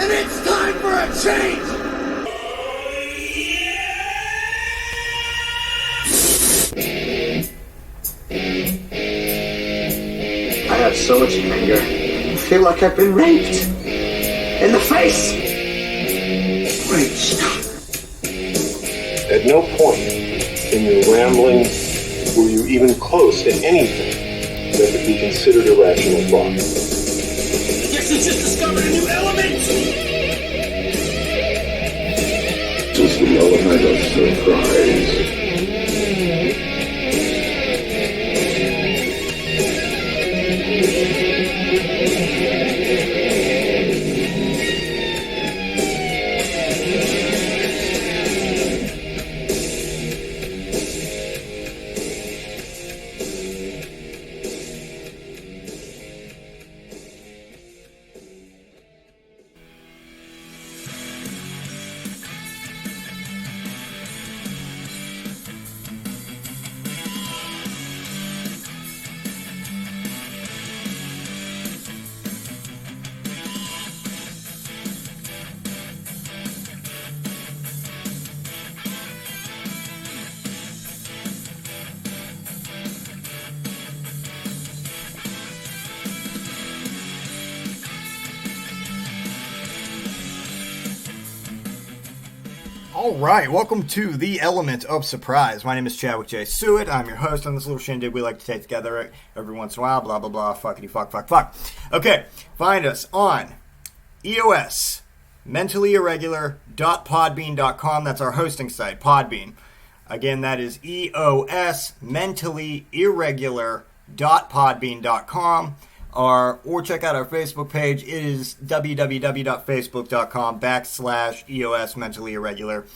And it's time for a change! I have so much anger. I feel like I've been raped. In the face! Great Scott. At no point in your rambling were you even close to anything that could be considered a rational thought. I guess you just discovered a new element! Just the element of surprise. Alright, welcome to The Element of Surprise. My name is Chadwick J. Sewitt. I'm your host on this little shindig we like to take together every once in a while. Blah, blah, blah. Fuckity fuck, fuck, fuck. Okay, find us on EOS, mentallyirregular.podbean.com. That's our hosting site, Podbean. Again, that is EOS, mentallyirregular.podbean.com. Or check out our Facebook page. It is www.facebook.com/EOS Mentally Irregular.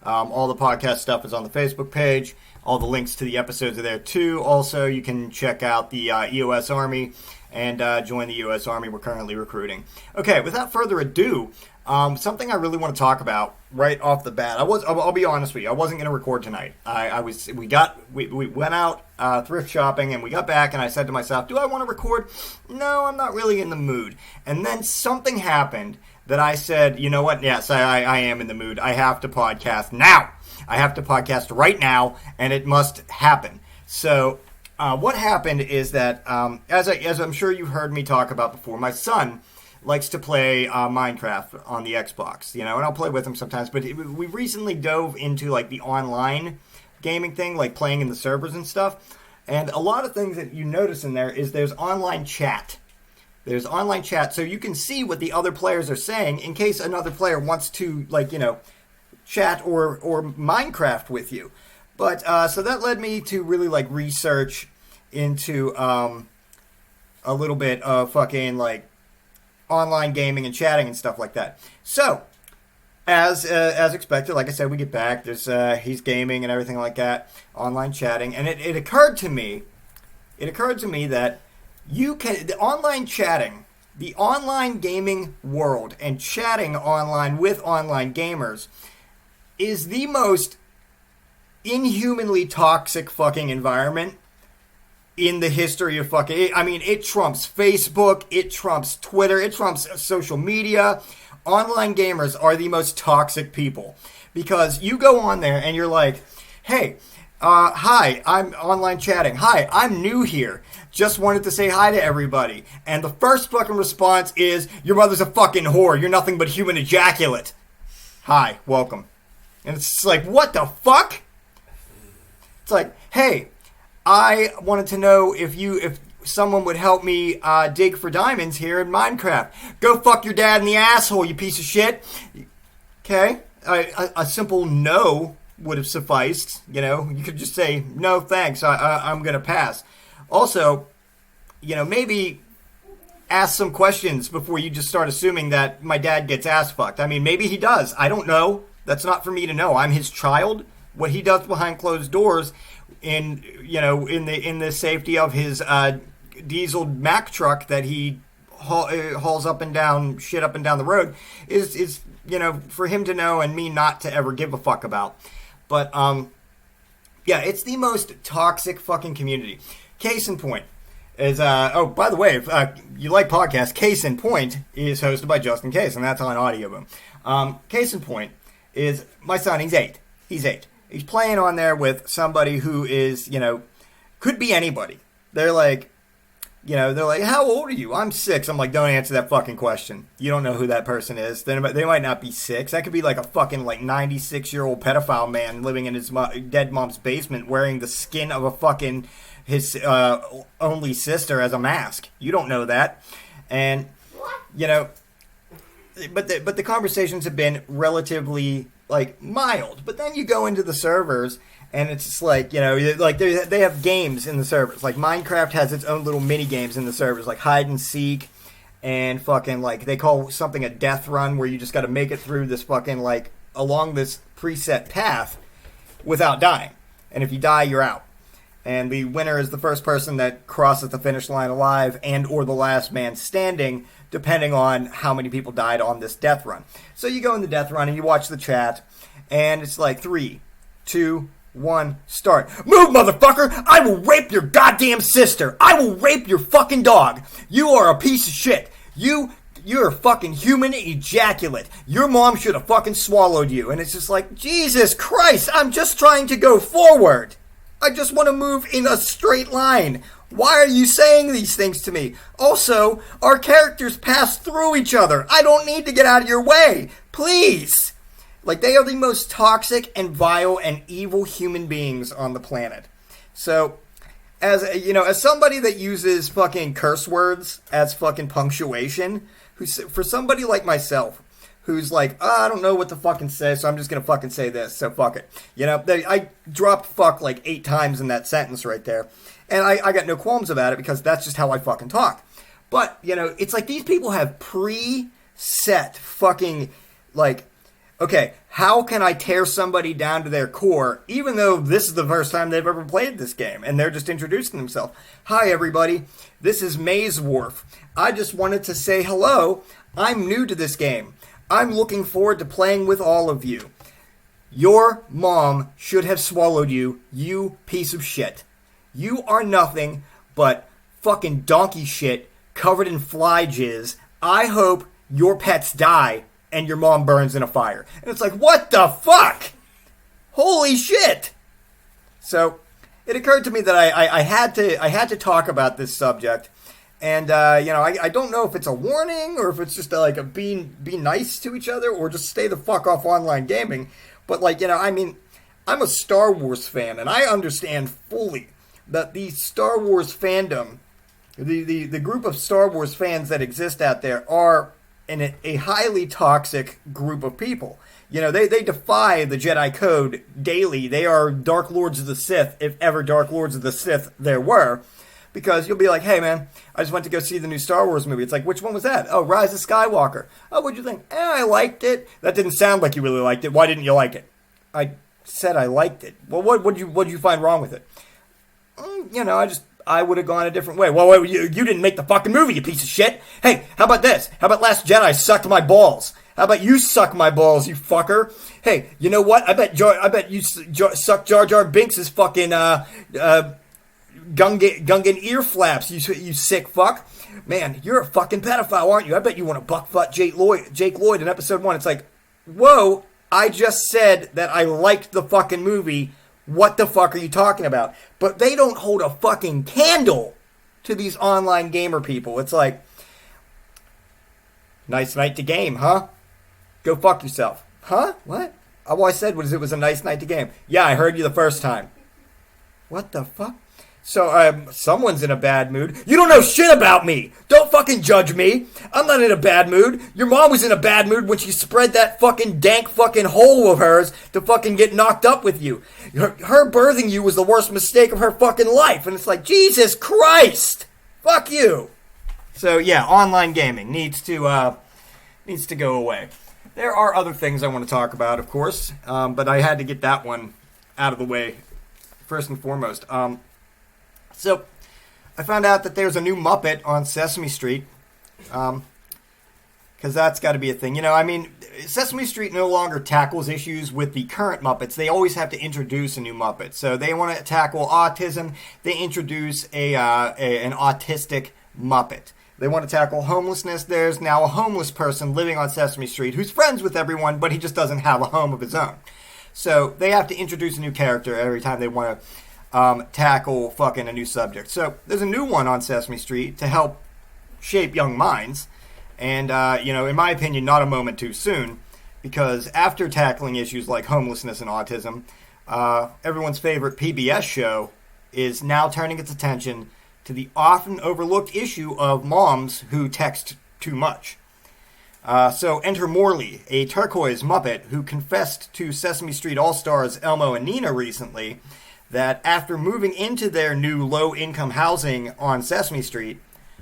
All the podcast stuff is on the Facebook page. All the links to the episodes are there too. Also, you can check out the EOS Army and join the EOS Army. We're currently recruiting. Okay, without further ado, something I really want to talk about right off the bat. I'll be honest with you. I wasn't going to record tonight. We went out thrift shopping and we got back and I said to myself, do I want to record? No, I'm not really in the mood. And then something happened that I said, you know what? Yes, I am in the mood. I have to podcast now. I have to podcast right now, and it must happen. So what happened is that, as I'm sure you've heard me talk about before, my son likes to play Minecraft on the Xbox, and I'll play with him sometimes. But we recently dove into like the online gaming thing, like playing in the servers and stuff. And a lot of things that you notice in there is there's online chat. There's online chat, so you can see what the other players are saying in case another player wants to, chat or Minecraft with you. But so that led me to really research into a little bit of fucking online gaming and chatting and stuff like that. So as expected, like I said, we get back. There's he's gaming and everything like that, online chatting, and it occurred to me that the online chatting, the online gaming world, and chatting online with online gamers is the most inhumanly toxic fucking environment in the history of fucking... it trumps Facebook, it trumps Twitter, it trumps social media. Online gamers are the most toxic people because you go on there and you're like, hey, hi, I'm online chatting. Hi, I'm new here. Just wanted to say hi to everybody. And the first fucking response is, your mother's a fucking whore. You're nothing but human ejaculate. Hi, welcome. And it's like, what the fuck? It's like, hey, I wanted to know if someone would help me dig for diamonds here in Minecraft. Go fuck your dad in the asshole, you piece of shit. Okay? A simple no would have sufficed. You could just say, no thanks, I'm going to pass. Also, maybe ask some questions before you just start assuming that my dad gets ass fucked. Maybe he does. I don't know. That's not for me to know. I'm his child. What he does behind closed doors in the safety of his diesel Mack truck that he hauls up and down the road is for him to know and me not to ever give a fuck about. But yeah, it's the most toxic fucking community. Case in point, is, oh, by the way, if you like podcasts, Case in Point is hosted by Justin Case, and that's on Audioboom. Case in Point is my son. He's 8. He's playing on there with somebody who is, could be anybody. They're like, how old are you? I'm 6. I'm like, don't answer that fucking question. You don't know who that person is. They might not be 6. That could be like a fucking 96-year-old pedophile man living in his dead mom's basement wearing the skin of a fucking his only sister as a mask. You don't know that. And, but the conversations have been relatively, mild. But then you go into the servers, and it's just they have games in the servers. Like, Minecraft has its own little mini-games in the servers, like hide and seek, and fucking, they call something a death run, where you just gotta make it through this fucking, along this preset path without dying. And if you die, you're out. And the winner is the first person that crosses the finish line alive and or the last man standing, depending on how many people died on this death run. So you go in the death run and you watch the chat, and it's 3, 2, 1, start. Move, motherfucker! I will rape your goddamn sister! I will rape your fucking dog! You are a piece of shit! You're a fucking human ejaculate. Your mom should have fucking swallowed you. And it's just Jesus Christ, I'm just trying to go forward. I just want to move in a straight line. Why are you saying these things to me? Also, our characters pass through each other. I don't need to get out of your way. Please. They are the most toxic and vile and evil human beings on the planet. So, as somebody that uses fucking curse words as fucking punctuation, for somebody like myself, who's I don't know what to fucking say, so I'm just going to fucking say this, so fuck it. I dropped fuck 8 times in that sentence right there. And I got no qualms about it because that's just how I fucking talk. But, it's these people have preset fucking, okay, how can I tear somebody down to their core, even though this is the first time they've ever played this game, and they're just introducing themselves. Hi, everybody. This is Maze Wharf. I just wanted to say hello. I'm new to this game. I'm looking forward to playing with all of you. Your mom should have swallowed you, you piece of shit. You are nothing but fucking donkey shit covered in fly jizz. I hope your pets die and your mom burns in a fire. And it's what the fuck? Holy shit! So, it occurred to me that I had to talk about this subject. And, I don't know if it's a warning or if it's just be nice to each other or just stay the fuck off online gaming. But, I'm a Star Wars fan, and I understand fully that the Star Wars fandom, the group of Star Wars fans that exist out there are a highly toxic group of people. They defy the Jedi Code daily. They are Dark Lords of the Sith, if ever Dark Lords of the Sith there were. Because you'll be hey man, I just went to go see the new Star Wars movie. It's which one was that? Oh, Rise of Skywalker. Oh, what'd you think? I liked it. That didn't sound like you really liked it. Why didn't you like it? I said I liked it. Well, what'd you find wrong with it? I would have gone a different way. Well, you didn't make the fucking movie, you piece of shit. Hey, how about this? How about Last Jedi sucked my balls? How about you suck my balls, you fucker? Hey, you know what? I bet you suck Jar Jar Binks' fucking Gungan ear flaps, you sick fuck. Man, you're a fucking pedophile, aren't you? I bet you want to buckfuck Jake Lloyd in episode 1. It's whoa, I just said that I liked the fucking movie. What the fuck are you talking about? But they don't hold a fucking candle to these online gamer people. It's nice night to game, huh? Go fuck yourself. Huh? What? All I said was it was a nice night to game. Yeah, I heard you the first time. What the fuck? So, someone's in a bad mood. You don't know shit about me! Don't fucking judge me! I'm not in a bad mood. Your mom was in a bad mood when she spread that fucking dank fucking hole of hers to fucking get knocked up with you. Her birthing you was the worst mistake of her fucking life. And it's Jesus Christ! Fuck you! So, yeah, online gaming needs to go away. There are other things I want to talk about, of course, but I had to get that one out of the way first and foremost. So, I found out that there's a new Muppet on Sesame Street. Because that's got to be a thing. I mean, Sesame Street no longer tackles issues with the current Muppets. They always have to introduce a new Muppet. So they want to tackle autism. They introduce an autistic Muppet. They want to tackle homelessness. There's now a homeless person living on Sesame Street who's friends with everyone, but he just doesn't have a home of his own. So they have to introduce a new character every time they want to tackle fucking a new subject. So there's a new one on Sesame Street to help shape young minds. And, in my opinion, not a moment too soon, because after tackling issues like homelessness and autism, everyone's favorite PBS show is now turning its attention to the often overlooked issue of moms who text too much. So enter Morley, a turquoise Muppet who confessed to Sesame Street All-Stars Elmo and Nina recently that after moving into their new low-income housing on Sesame Street,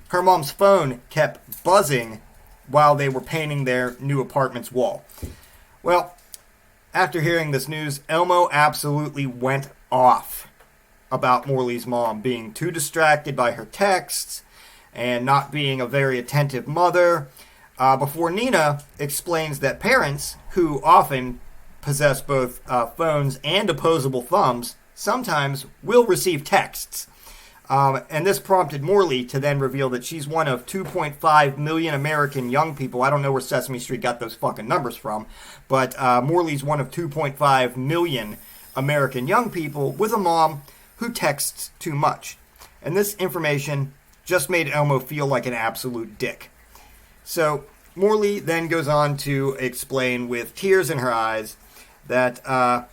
her mom's phone kept buzzing while they were painting their new apartment's wall. Well, after hearing this news, Elmo absolutely went off about Morley's mom being too distracted by her texts and not being a very attentive mother, before Nina explains that parents, who often possess both phones and opposable thumbs, sometimes will receive texts. And this prompted Morley to then reveal that she's one of 2.5 million American young people. I don't know where Sesame Street got those fucking numbers from, but Morley's one of 2.5 million American young people with a mom who texts too much. And this information just made Elmo feel like an absolute dick. So Morley then goes on to explain with tears in her eyes that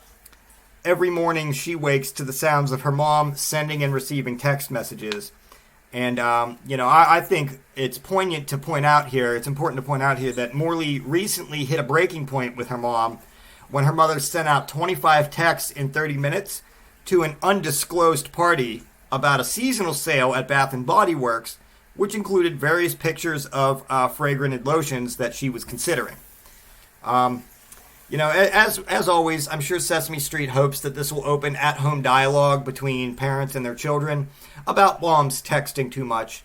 every morning she wakes to the sounds of her mom sending and receiving text messages. And, I think it's poignant to point out here, it's important to point out here that Morley recently hit a breaking point with her mom when her mother sent out 25 texts in 30 minutes to an undisclosed party about a seasonal sale at Bath & Body Works, which included various pictures of fragrant lotions that she was considering. As always, I'm sure Sesame Street hopes that this will open at-home dialogue between parents and their children about moms texting too much.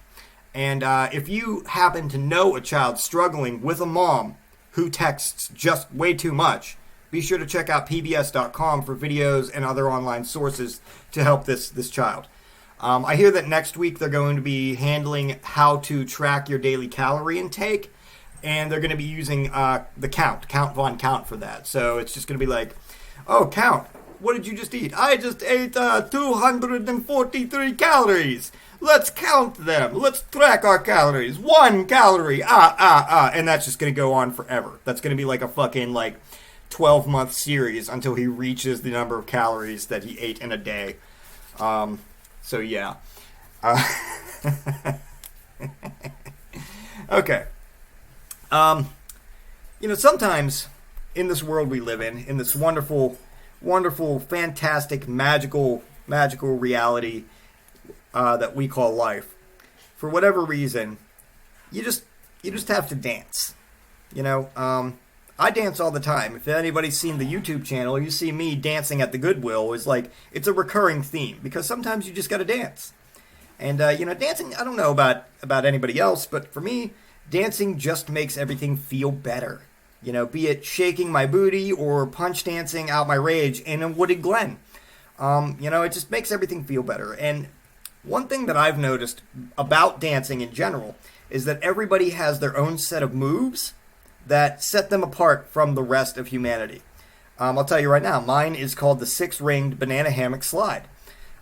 And if you happen to know a child struggling with a mom who texts just way too much, be sure to check out pbs.com for videos and other online sources to help this child. I hear that next week they're going to be handling how to track your daily calorie intake. And they're going to be using the Count Von Count for that. So it's just going to be like, oh, Count, what did you just eat? I just ate 243 calories. Let's count them. Let's track our calories. 1 calorie. And that's just going to go on forever. That's going to be like a fucking 12-month series until he reaches the number of calories that he ate in a day. So yeah. Okay. Sometimes in this world we live in this wonderful, wonderful, fantastic, magical reality that we call life, for whatever reason, you just have to dance. I dance all the time. If anybody's seen the YouTube channel, you see me dancing at the Goodwill. It's a recurring theme because sometimes you just got to dance. And dancing, I don't know about anybody else, but for me, dancing just makes everything feel better. Be it shaking my booty or punch dancing out my rage in a wooded glen. It just makes everything feel better. And one thing that I've noticed about dancing in general is that everybody has their own set of moves that set them apart from the rest of humanity. I'll tell you right now, mine is called the 6-ringed banana hammock slide.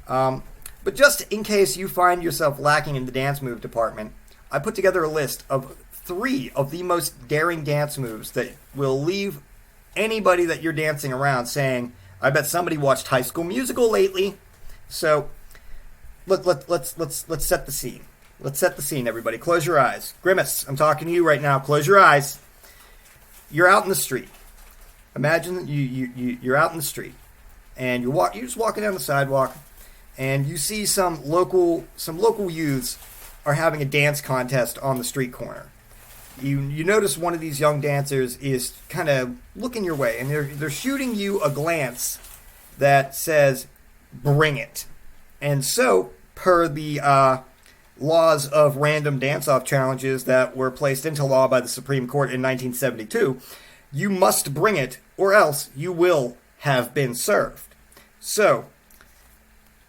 But just in case you find yourself lacking in the dance move department, I put together a list of 3 of the most daring dance moves that will leave anybody that you're dancing around saying, I bet somebody watched High School Musical lately. So, let's set the scene. Let's set the scene, everybody. Close your eyes. Grimace, I'm talking to you right now. Close your eyes. You're out in the street. Imagine you're out in the street, and you're just walking down the sidewalk, and you see some local youths are having a dance contest on the street corner. You notice one of these young dancers is kind of looking your way, and they're shooting you a glance that says, "Bring it." And so, per the laws of random dance-off challenges that were placed into law by the Supreme Court in 1972, you must bring it, or else you will have been served. So,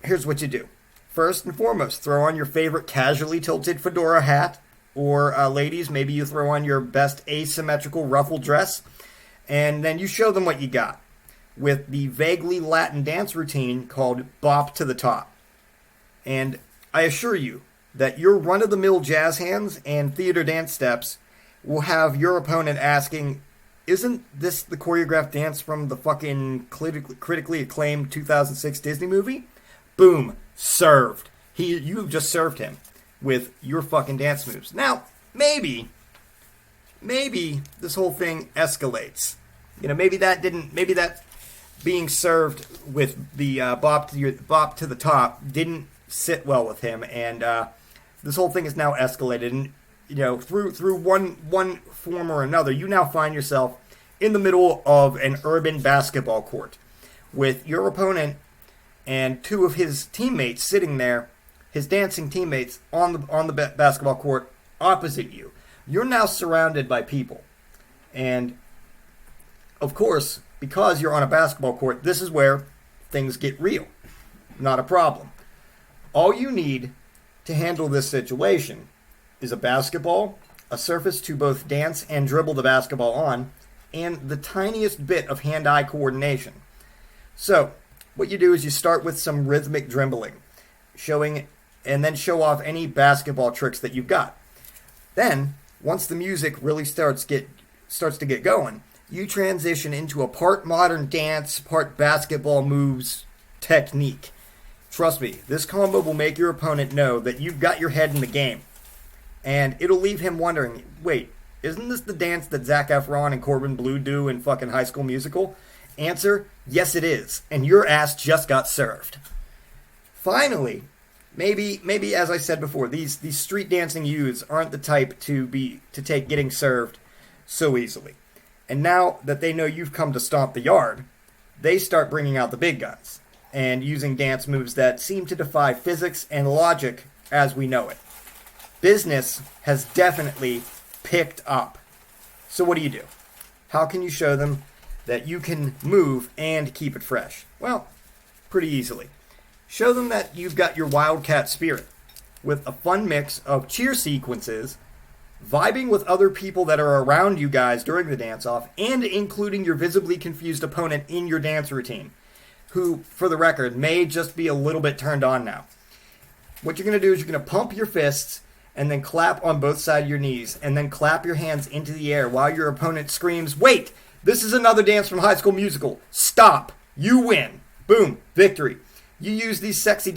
here's what you do. First and foremost, throw on your favorite casually tilted fedora hat, or ladies, maybe you throw on your best asymmetrical ruffle dress, and then you show them what you got with the vaguely Latin dance routine called Bop to the Top. And I assure you that your run-of-the-mill jazz hands and theater dance steps will have your opponent asking, isn't this the choreographed dance from the fucking critically acclaimed 2006 Disney movie? Boom. Served. You just served him with your fucking dance moves. Now, maybe this whole thing escalates. Maybe that being served with the bop to the top didn't sit well with him, and this whole thing is now escalated. And through one form or another, you now find yourself in the middle of an urban basketball court with your opponent and two of his teammates sitting there, his dancing teammates on the basketball court opposite you. You're now surrounded by people, and of course, because you're on a basketball court, this is where things get real. Not a problem. All you need to handle this situation is a basketball, a surface to both dance and dribble the basketball on, and the tiniest bit of hand-eye coordination. So, what you do is you start with some rhythmic dribbling, and then show off any basketball tricks that you've got. Then, once the music really starts to get going, you transition into a part modern dance, part basketball moves technique. Trust me, this combo will make your opponent know that you've got your head in the game. And it'll leave him wondering, wait, isn't this the dance that Zac Efron and Corbin Bleu do in fucking High School Musical? Answer, yes it is. And your ass just got served. Finally, maybe as I said before, these street dancing youths aren't the type to take getting served so easily. And now that they know you've come to stomp the yard, they start bringing out the big guns and using dance moves that seem to defy physics and logic as we know it. Business has definitely picked up. So what do? How can you show them that you can move and keep it fresh? Well, pretty easily. Show them that you've got your wildcat spirit with a fun mix of cheer sequences, vibing with other people that are around you guys during the dance-off, and including your visibly confused opponent in your dance routine, who, for the record, may just be a little bit turned on now. What you're going to do is you're going to pump your fists and then clap on both sides of your knees, and then clap your hands into the air while your opponent screams, "Wait! This is another dance from High School Musical! Stop! You win!" Boom. Victory. You use these sexy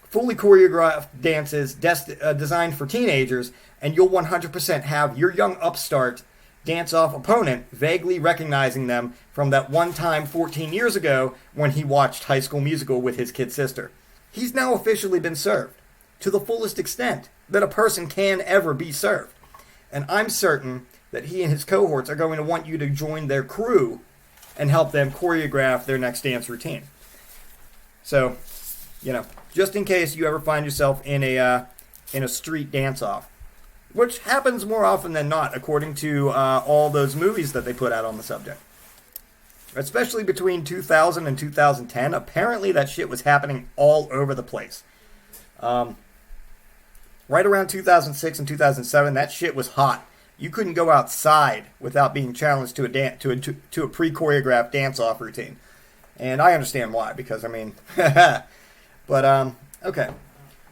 fully choreographed dances designed for teenagers, and you'll 100% have your young upstart dance-off opponent vaguely recognizing them from that one time 14 years ago when he watched High School Musical with his kid sister. He's now officially been served to the fullest extent that a person can ever be served. And I'm certain that he and his cohorts are going to want you to join their crew and help them choreograph their next dance routine. So, just in case you ever find yourself in a street dance-off, which happens more often than not, according to all those movies that they put out on the subject. Especially between 2000 and 2010, apparently that shit was happening all over the place. Right around 2006 and 2007, that shit was hot. You couldn't go outside without being challenged to a pre-choreographed dance-off routine. And I understand why, because, but, okay.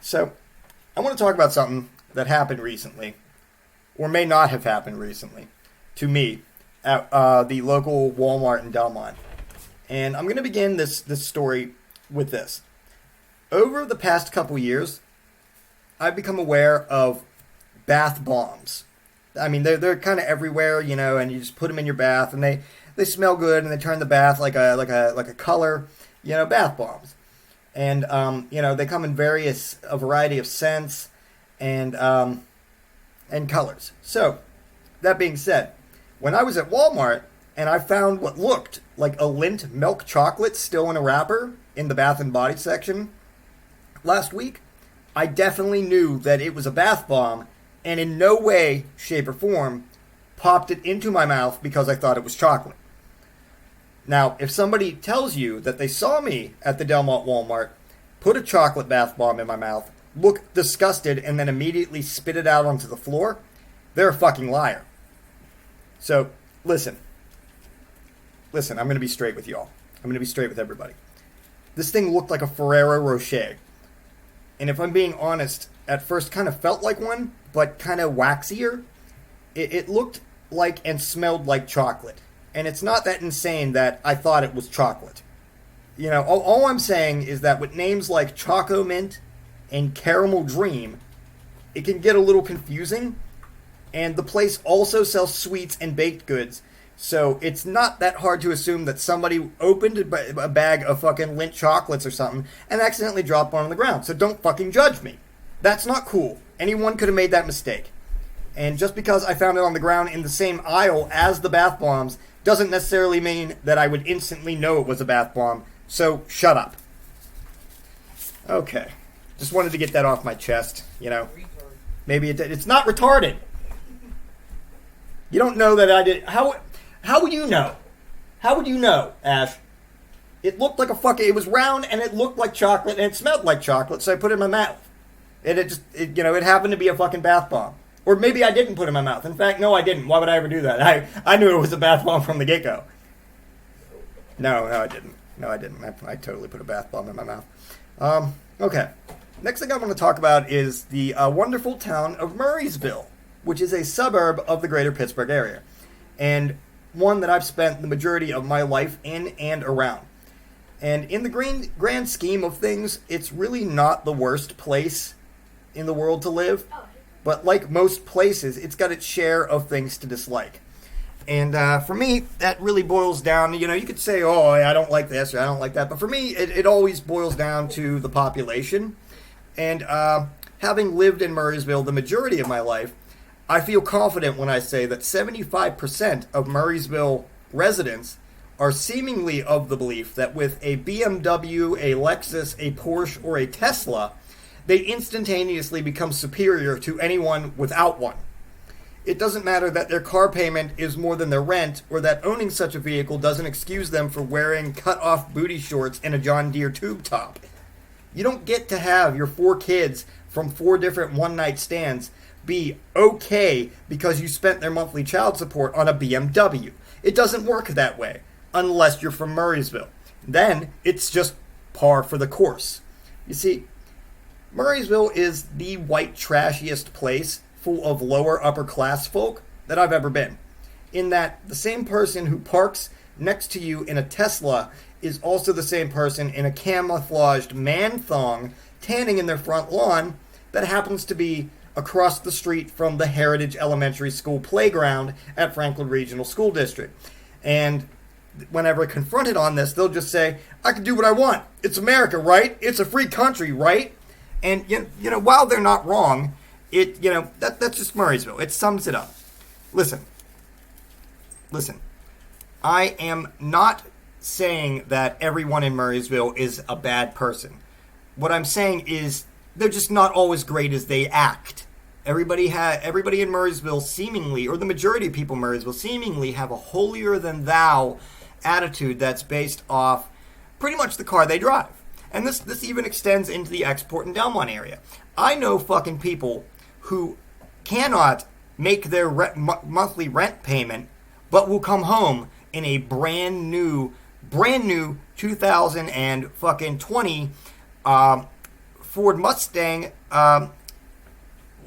So, I want to talk about something that happened recently, or may not have happened recently, to me, at the local Walmart in Delmont. And I'm going to begin this story with this. Over the past couple years, I've become aware of bath bombs. I mean, they're kind of everywhere, and you just put them in your bath, and they smell good, and they turn the bath like a color, bath bombs. And they come in a variety of scents and colors. So, that being said, when I was at Walmart and I found what looked like a Lindt milk chocolate still in a wrapper in the Bath and Body section last week, I definitely knew that it was a bath bomb, and in no way, shape, or form popped it into my mouth because I thought it was chocolate. Now, if somebody tells you that they saw me at the Delmont Walmart, put a chocolate bath bomb in my mouth, look disgusted, and then immediately spit it out onto the floor, they're a fucking liar. So, listen, I'm going to be straight with y'all. I'm going to be straight with everybody. This thing looked like a Ferrero Rocher. And if I'm being honest, at first kind of felt like one, but kind of waxier. It looked like and smelled like chocolate. And it's not that insane that I thought it was chocolate. You know, all I'm saying is that with names like Choco Mint and Caramel Dream, it can get a little confusing. And the place also sells sweets and baked goods. So it's not that hard to assume that somebody opened a bag of fucking Lindt chocolates or something and accidentally dropped one on the ground. So don't fucking judge me. That's not cool. Anyone could have made that mistake. And just because I found it on the ground in the same aisle as the bath bombs doesn't necessarily mean that I would instantly know it was a bath bomb. So shut up. Okay. Just wanted to get that off my chest, you know. Maybe it's not retarded. You don't know that I did. How would you know? How would you know, Ash? It looked like it was round and it looked like chocolate and it smelled like chocolate, so I put it in my mouth. And it happened to be a fucking bath bomb. Or maybe I didn't put it in my mouth. In fact, no, I didn't. Why would I ever do that? I knew it was a bath bomb from the get-go. No, I didn't. No, I didn't. I totally put a bath bomb in my mouth. Okay. Next thing I want to talk about is the wonderful town of Murrysville, which is a suburb of the greater Pittsburgh area. And one that I've spent the majority of my life in and around. And in the grand scheme of things, it's really not the worst place in the world to live. But like most places, it's got its share of things to dislike. And for me, that really boils down, you could say, oh, I don't like this or I don't like that. But for me, it always boils down to the population. And having lived in Murrysville the majority of my life, I feel confident when I say that 75% of Murrysville residents are seemingly of the belief that with a BMW, a Lexus, a Porsche, or a Tesla, they instantaneously become superior to anyone without one. It doesn't matter that their car payment is more than their rent, or that owning such a vehicle doesn't excuse them for wearing cut-off booty shorts and a John Deere tube top. You don't get to have your 4 kids from 4 different one-night stands be okay because you spent their monthly child support on a BMW. It doesn't work that way, unless you're from Murrysville. Then, it's just par for the course. You see, Murrysville is the white trashiest place full of lower upper class folk that I've ever been. In that the same person who parks next to you in a Tesla is also the same person in a camouflaged man thong tanning in their front lawn that happens to be across the street from the Heritage Elementary School playground at Franklin Regional School District. And whenever confronted on this, they'll just say, I can do what I want. It's America, right? It's a free country, right? And, while they're not wrong, that's just Murrysville. It sums it up. Listen. I am not saying that everyone in Murrysville is a bad person. What I'm saying is they're just not always great as they act. Everybody in Murrysville seemingly, or the majority of people in Murrysville seemingly have a holier-than-thou attitude that's based off pretty much the car they drive. And this even extends into the Export and Delmont area. I know fucking people who cannot make their monthly rent payment, but will come home in a brand new 2020 Ford Mustang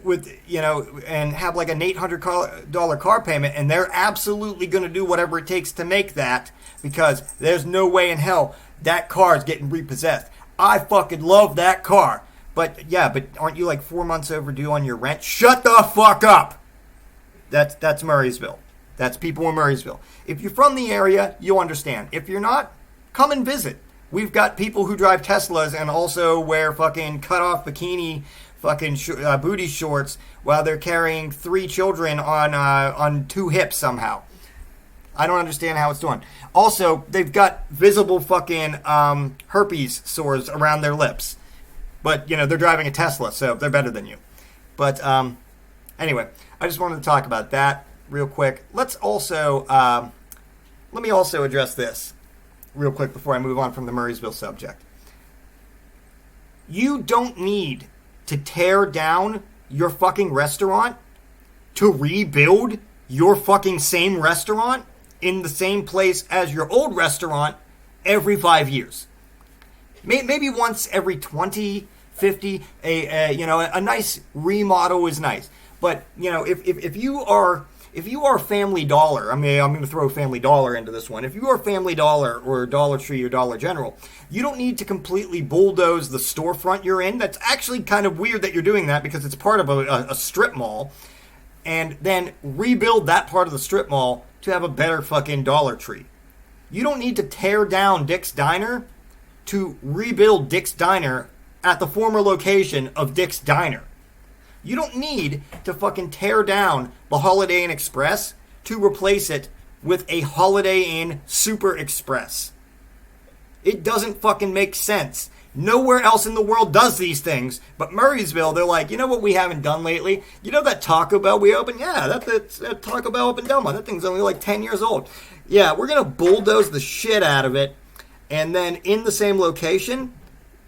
with and have like an $800 car payment, and they're absolutely going to do whatever it takes to make that, because there's no way in hell that car is getting repossessed. I fucking love that car. But aren't you like 4 months overdue on your rent? Shut the fuck up! That's Murrysville. That's people in Murrysville. If you're from the area, you'll understand. If you're not, come and visit. We've got people who drive Teslas and also wear fucking cut-off bikini fucking booty shorts while they're carrying 3 children on 2 hips somehow. I don't understand how it's done. Also, they've got visible fucking herpes sores around their lips. But, they're driving a Tesla, so they're better than you. But, anyway, I just wanted to talk about that real quick. Let me also address this real quick before I move on from the Murrysville subject. You don't need to tear down your fucking restaurant to rebuild your fucking same restaurant in the same place as your old restaurant every 5 years. Maybe once every 20, 50, a nice remodel is nice. But, if you are Family Dollar, I'm going to throw Family Dollar into this one. If you are Family Dollar or Dollar Tree or Dollar General, you don't need to completely bulldoze the storefront you're in. That's actually kind of weird that you're doing that because it's part of a strip mall. And then rebuild that part of the strip mall to have a better fucking Dollar Tree. You don't need to tear down Dick's Diner to rebuild Dick's Diner at the former location of Dick's Diner. You don't need to fucking tear down the Holiday Inn Express to replace it with a Holiday Inn Super Express. It doesn't fucking make sense. Nowhere else in the world does these things, but Murrysville, they're like, you know what we haven't done lately? You know that Taco Bell we opened? Yeah, that's Taco Bell up in Delmont. That thing's only like 10 years old. Yeah, we're going to bulldoze the shit out of it, and then in the same location,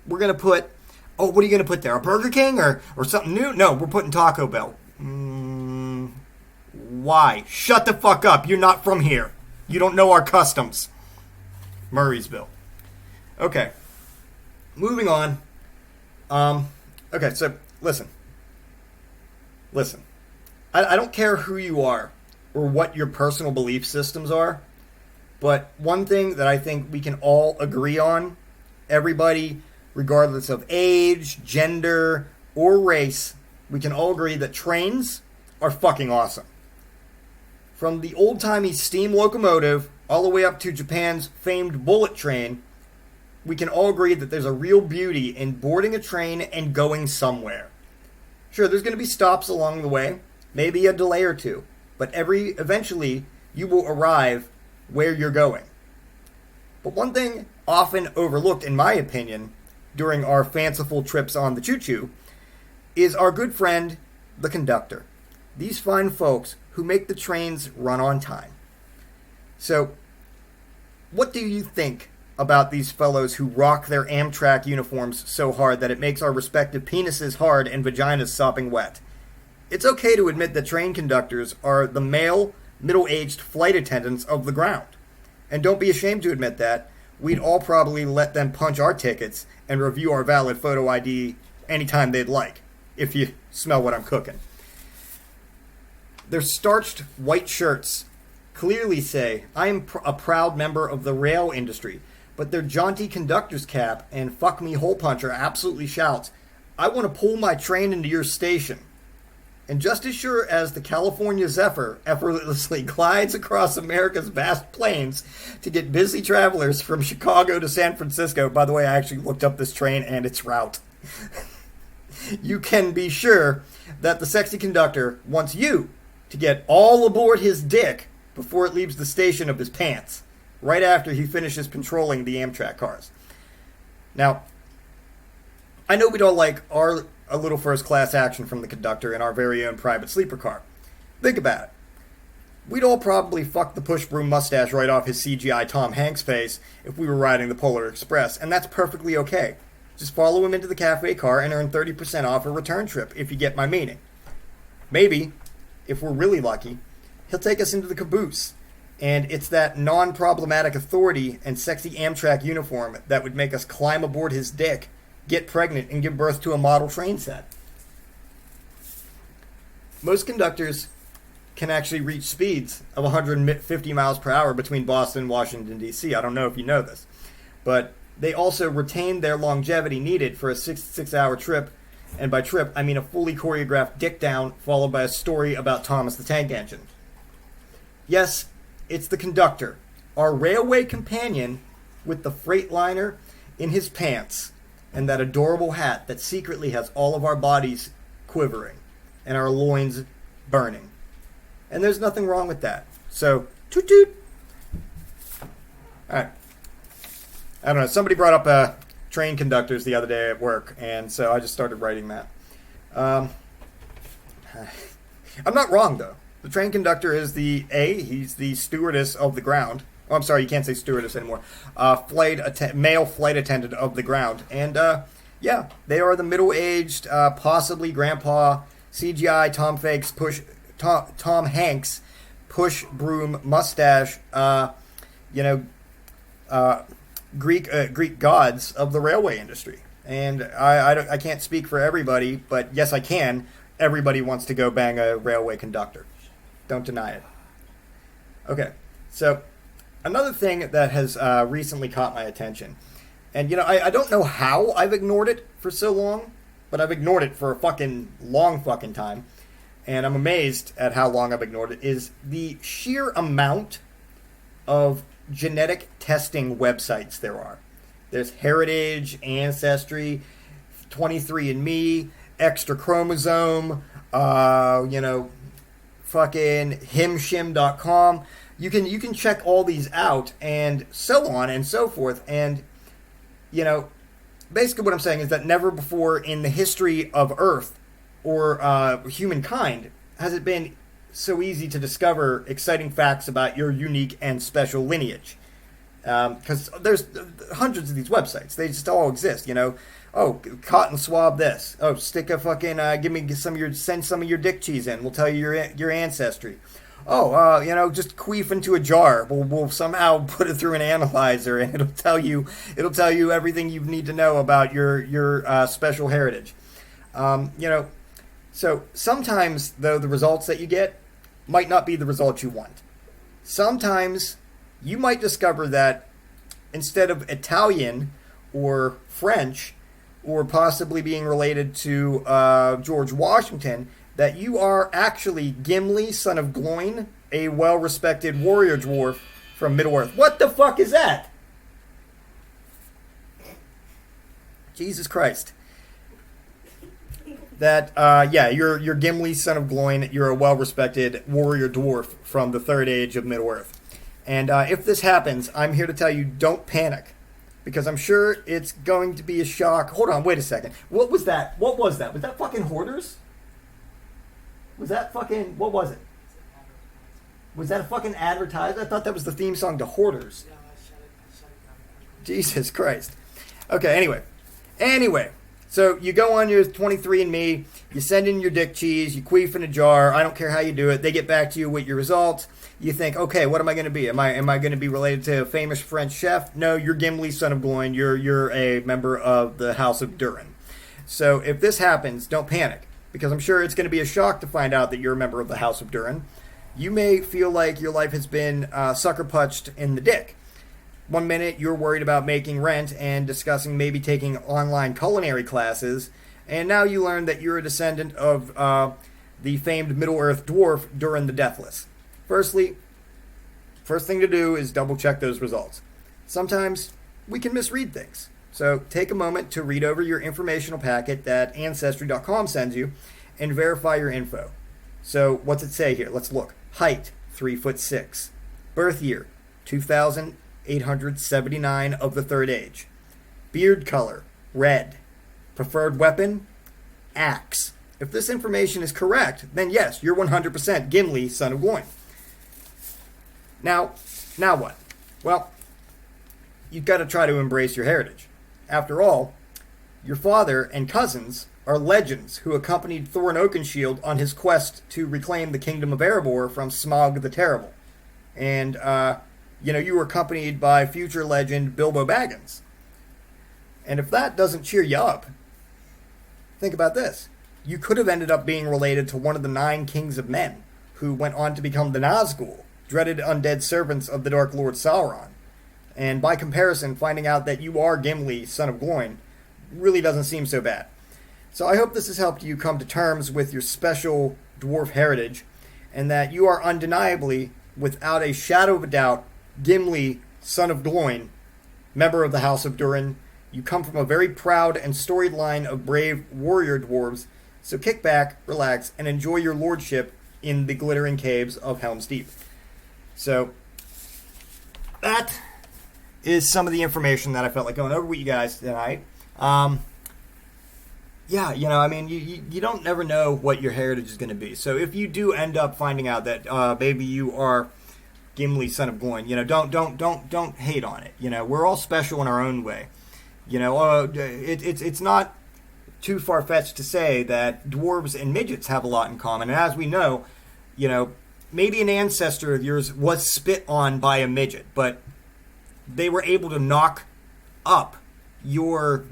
we're going to put, what are you going to put there? A Burger King or something new? No, we're putting Taco Bell. Why? Shut the fuck up. You're not from here. You don't know our customs. Murrysville. Okay. Moving on. Okay, so listen. I don't care who you are or what your personal belief systems are, but one thing that I think we can all agree on, everybody, regardless of age, gender, or race, we can all agree that trains are fucking awesome. From the old-timey steam locomotive all the way up to Japan's famed bullet train, we can all agree that there's a real beauty in boarding a train and going somewhere. Sure, there's going to be stops along the way, maybe a delay or two, but eventually you will arrive where you're going. But one thing often overlooked, in my opinion, during our fanciful trips on the choo-choo, is our good friend, the conductor. These fine folks who make the trains run on time. So, what do you think about these fellows who rock their Amtrak uniforms so hard that it makes our respective penises hard and vaginas sopping wet? It's okay to admit that train conductors are the male, middle-aged flight attendants of the ground. And don't be ashamed to admit that. We'd all probably let them punch our tickets and review our valid photo ID anytime they'd like, if you smell what I'm cooking. Their starched white shirts clearly say, I am a proud member of the rail industry, but their jaunty conductor's cap and fuck me hole puncher absolutely shouts, I want to pull my train into your station. And just as sure as the California Zephyr effortlessly glides across America's vast plains to get busy travelers from Chicago to San Francisco, by the way, I actually looked up this train and its route, you can be sure that the sexy conductor wants you to get all aboard his dick before it leaves the station of his pants, right after he finishes patrolling the Amtrak cars. Now, I know we'd all like a little first-class action from the conductor in our very own private sleeper car. Think about it. We'd all probably fuck the push-broom mustache right off his CGI Tom Hanks face if we were riding the Polar Express, and that's perfectly okay. Just follow him into the cafe car and earn 30% off a return trip, if you get my meaning. Maybe, if we're really lucky, he'll take us into the caboose, and it's that non-problematic authority and sexy Amtrak uniform that would make us climb aboard his dick, get pregnant, and give birth to a model train set. Most conductors can actually reach speeds of 150 miles per hour between Boston and Washington, D.C. I don't know if you know this, but they also retain their longevity needed for a 6-hour trip, and by trip, I mean a fully choreographed dick down followed by a story about Thomas the Tank Engine. Yes, it's the conductor, our railway companion with the Freightliner in his pants and that adorable hat that secretly has all of our bodies quivering and our loins burning. And there's nothing wrong with that. So, toot toot. Alright. I don't know, somebody brought up train conductors the other day at work, and so I just started writing that. I'm not wrong, though. The train conductor is he's the stewardess of the ground. Oh, I'm sorry, you can't say stewardess anymore. Male flight attendant of the ground. And, yeah, they are the middle-aged, possibly grandpa, CGI Tom Hanks, push broom mustache, Greek gods of the railway industry. And I can't speak for everybody, but yes, I can. Everybody wants to go bang a railway conductor. Don't deny it. Okay, so another thing that has recently caught my attention, and I don't know how I've ignored it for so long, but I've ignored it for a fucking long fucking time, and I'm amazed at how long I've ignored it, is the sheer amount of genetic testing websites there are. There's Heritage, Ancestry, 23andMe, Extra Chromosome, fucking himshim.com. You can check all these out and so on and so forth. And, basically what I'm saying is that never before in the history of Earth or humankind has it been so easy to discover exciting facts about your unique and special lineage. Because there's hundreds of these websites. They just all exist, Oh, cotton swab this. Oh, stick a fucking, send some of your dick cheese in. We'll tell you your ancestry. Oh, just queef into a jar. We'll somehow put it through an analyzer, and it'll tell you everything you need to know about your special heritage. So sometimes though the results that you get might not be the results you want. Sometimes you might discover that instead of Italian or French, or possibly being related to George Washington, that you are actually Gimli, son of Gloin, a well-respected warrior dwarf from Middle-earth. What the fuck is that? Jesus Christ. That, you're Gimli, son of Gloin. You're a well-respected warrior dwarf from the Third Age of Middle-earth. And if this happens, I'm here to tell you, don't panic. Because I'm sure it's going to be a shock. Hold on, wait a second. What was that? Was that fucking Hoarders? Was that fucking... What was it? Was that a fucking advertisement? I thought that was the theme song to Hoarders. Jesus Christ. Okay, anyway. So you go on your 23andMe, you send in your dick cheese, you queef in a jar, I don't care how you do it, they get back to you with your results. You think, okay, what am I going to be? Am I going to be related to a famous French chef? No, you're Gimli, son of Gloin. You're a member of the House of Durin. So if this happens, don't panic, because I'm sure it's going to be a shock to find out that you're a member of the House of Durin. You may feel like your life has been sucker punched in the dick. One minute you're worried about making rent and discussing maybe taking online culinary classes, and now you learn that you're a descendant of the famed Middle-earth dwarf Durin the Deathless. First thing to do is double check those results. Sometimes we can misread things. So take a moment to read over your informational packet that Ancestry.com sends you and verify your info. So what's it say here? Let's look. Height, 3'6". Birth year, 2879 of the Third Age. Beard color, red. Preferred weapon, axe. If this information is correct, then yes, you're 100% Gimli, son of Gloin. Now what? Well, you've got to try to embrace your heritage. After all, your father and cousins are legends who accompanied Thorin Oakenshield on his quest to reclaim the kingdom of Erebor from Smaug the Terrible. And, you were accompanied by future legend Bilbo Baggins. And if that doesn't cheer you up, think about this. You could have ended up being related to one of the 9 kings of men who went on to become the Nazgul, dreaded undead servants of the Dark Lord Sauron. And by comparison, finding out that you are Gimli, son of Gloin, really doesn't seem so bad. So I hope this has helped you come to terms with your special dwarf heritage, and that you are undeniably, without a shadow of a doubt, Gimli, son of Gloin, member of the House of Durin. You come from a very proud and storied line of brave warrior dwarves, so kick back, relax, and enjoy your lordship in the glittering caves of Helm's Deep. So, that is some of the information that I felt like going over with you guys tonight. Yeah, I mean, you don't never know what your heritage is going to be. So if you do end up finding out that maybe you are Gimli, son of Gloin, don't hate on it. We're all special in our own way. It's not too far-fetched to say that dwarves and midgets have a lot in common. And as we know, maybe an ancestor of yours was spit on by a midget, but they were able to knock up your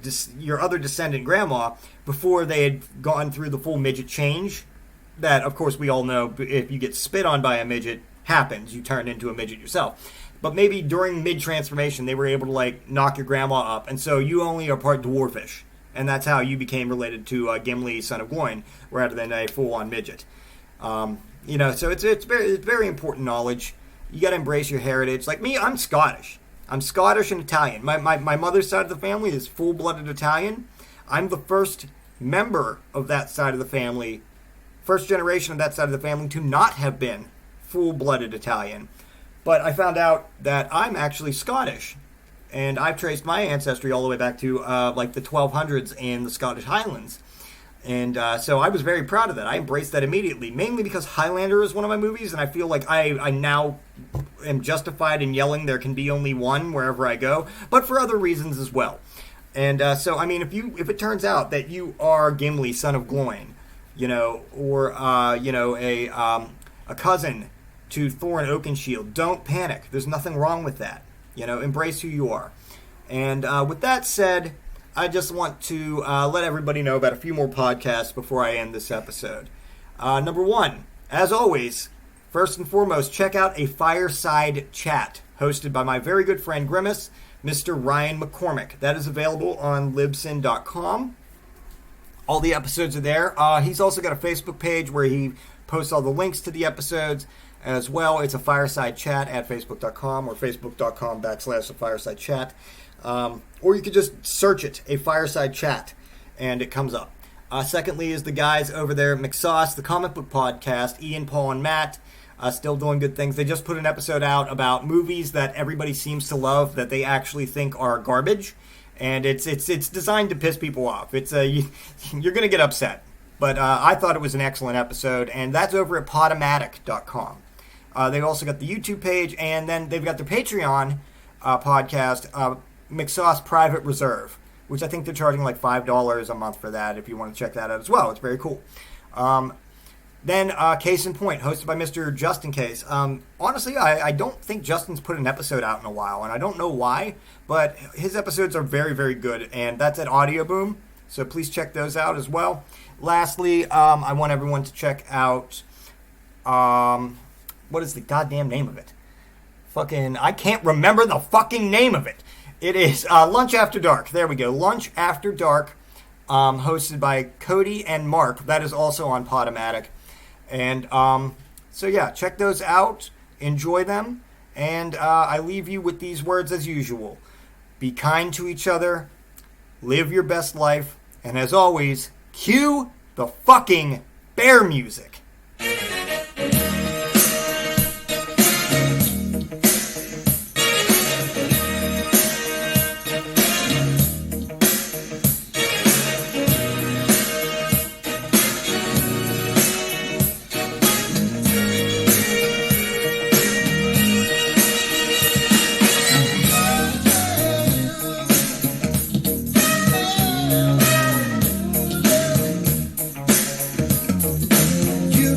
other descendant grandma before they had gone through the full midget change. That, of course, we all know if you get spit on by a midget, happens. You turn into a midget yourself. But maybe during mid-transformation, they were able to, knock your grandma up, and so you only are part dwarfish. And that's how you became related to Gimli, son of Gloin, rather than a full-on midget. So it's very important knowledge. You got to embrace your heritage. Like me, I'm Scottish. I'm Scottish and Italian. My mother's side of the family is full-blooded Italian. I'm the first member of that side of the family, first generation of that side of the family to not have been full-blooded Italian. But I found out that I'm actually Scottish. And I've traced my ancestry all the way back to the 1200s in the Scottish Highlands. And so I was very proud of that. I embraced that immediately, mainly because Highlander is one of my movies, and I feel like I now am justified in yelling there can be only one wherever I go, but for other reasons as well. And so, I mean, if it turns out that you are Gimli, son of Gloin, or a cousin to Thorin Oakenshield, don't panic. There's nothing wrong with that. Embrace who you are. And with that said, I just want to let everybody know about a few more podcasts before I end this episode. Number one, as always, first and foremost, check out a fireside chat hosted by my very good friend Grimace, Mr. Ryan McCormick. That is available on libsyn.com. All the episodes are there. He's also got a Facebook page where he posts all the links to the episodes as well. It's a fireside chat at facebook.com or facebook.com/fireside chat. Or you could just search it, a fireside chat, and it comes up. Secondly is the guys over there at McSauce, the comic book podcast, Ian, Paul, and Matt, still doing good things. They just put an episode out about movies that everybody seems to love that they actually think are garbage, and it's designed to piss people off. You're going to get upset, but I thought it was an excellent episode, and that's over at Podomatic.com. They've also got the YouTube page, and then they've got their Patreon podcast, McSauce Private Reserve, which I think they're charging like $5 a month for that if you want to check that out as well. It's very cool. Then Case in Point, hosted by Mr. Justin Case. Honestly, I don't think Justin's put an episode out in a while, and I don't know why, but his episodes are very, very good, and that's at Audio Boom, so please check those out as well. Lastly, I want everyone to check out, what is the goddamn name of it? I can't remember the fucking name of it. It is Lunch After Dark. There we go. Lunch After Dark, hosted by Cody and Mark. That is also on Podomatic. And so, yeah, check those out. Enjoy them. And I leave you with these words as usual. Be kind to each other. Live your best life. And as always, cue the fucking bear music. You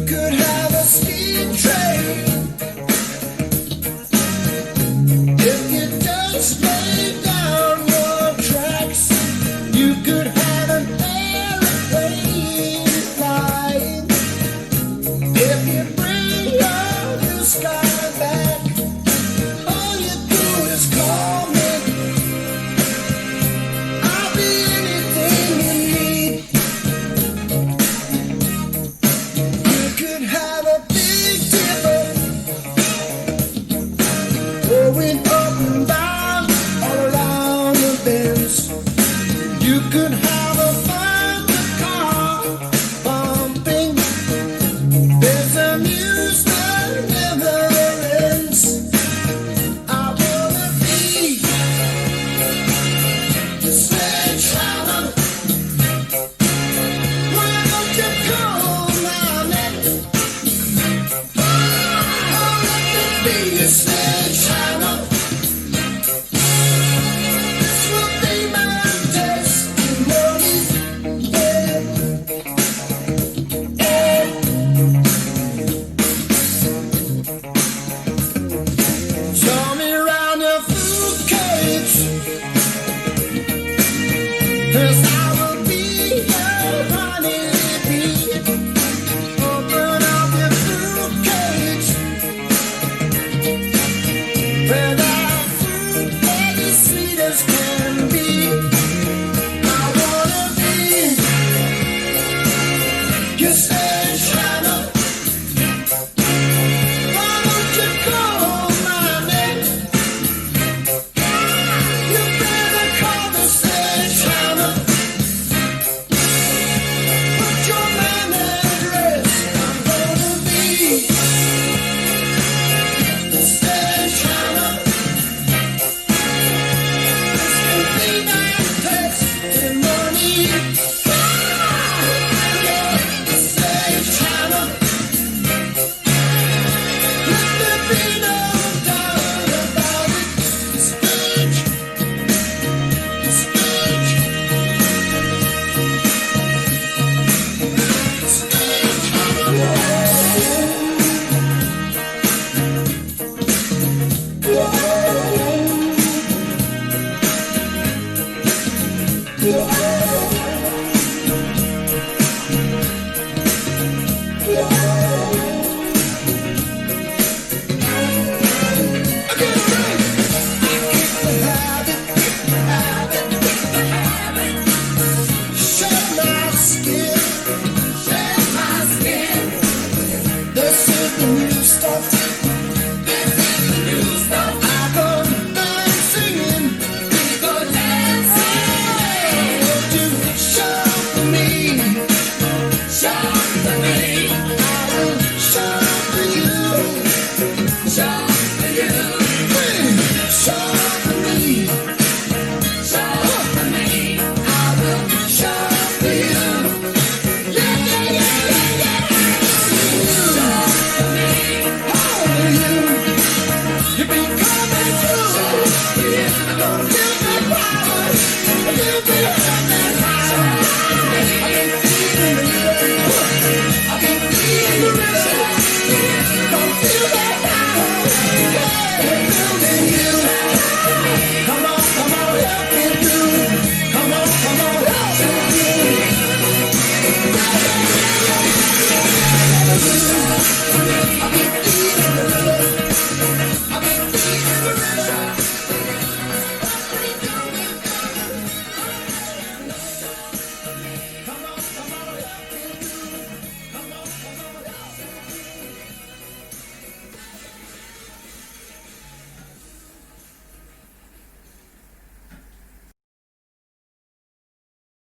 Come on.